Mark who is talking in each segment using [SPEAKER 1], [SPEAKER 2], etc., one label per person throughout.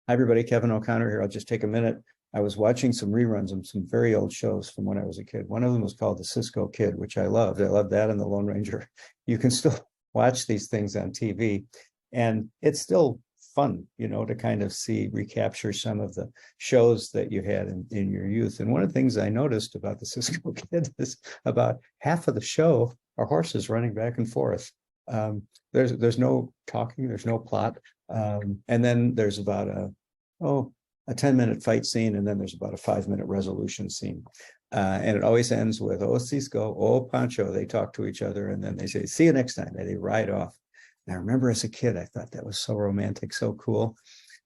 [SPEAKER 1] Hi, everybody. Kevin O'Connor here. I'll just take a minute. I was watching some reruns of some very old shows from when I was a kid. One of them was called The Cisco Kid, which I loved. I loved that and The Lone Ranger. You can still watch these things on TV, and it's still fun, to kind of recapture some of the shows that you had in your youth. And one of the things I noticed about The Cisco Kid is about half of the show are horses running back and forth. There's no talking, there's no plot. And then there's about a 10-minute fight scene, and then there's about a 5-minute resolution scene. And it always ends with, oh, Cisco, oh, Pancho. They talk to each other, and then they say, see you next time. And they ride off. And I remember as a kid, I thought that was so romantic, so cool.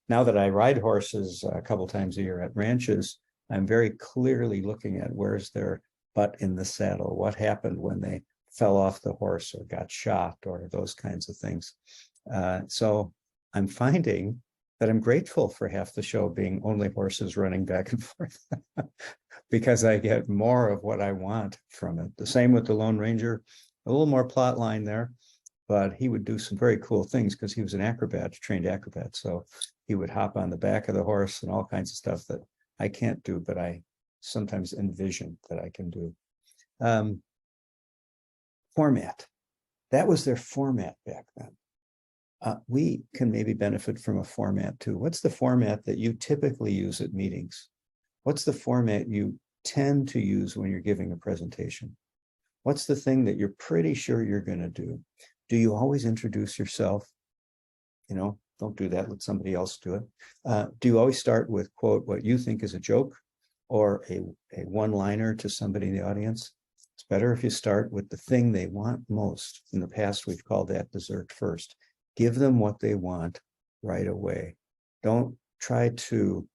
[SPEAKER 1] Now that I ride horses a couple times a year at ranches, I'm very clearly looking at where's their butt in the saddle, what happened when they fell off the horse or got shot or those kinds of things. So I'm finding that I'm grateful for half the show being only horses running back and forth because I get more of what I want from it. The same with the Lone Ranger, a little more plot line there, but he would do some very cool things because he was an acrobat, trained acrobat. So he would hop on the back of the horse and all kinds of stuff that I can't do, but I sometimes envision that I can do. Format. That was their format back then. We can maybe benefit from a format too. What's the format that you typically use at meetings? What's the format you tend to use when you're giving a presentation? What's the thing that you're pretty sure you're going to do? Do you always introduce yourself? Don't do that. Let somebody else do it. Do you always start with, quote, what you think is a joke or a one-liner to somebody in the audience? It's better if you start with the thing they want most. In the past, we've called that dessert first. Give them what they want right away. Don't try to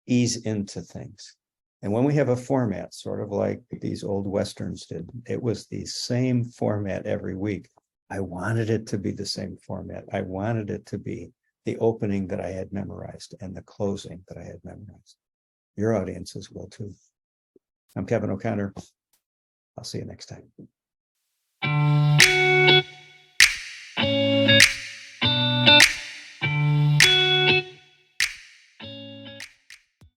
[SPEAKER 1] ease into things. And when we have a format, sort of like these old Westerns did, it was the same format every week. I wanted it to be the same format. I wanted it to be the opening that I had memorized and the closing that I had memorized. Your audiences will too. I'm Kevin O'Connor. I'll see you next time.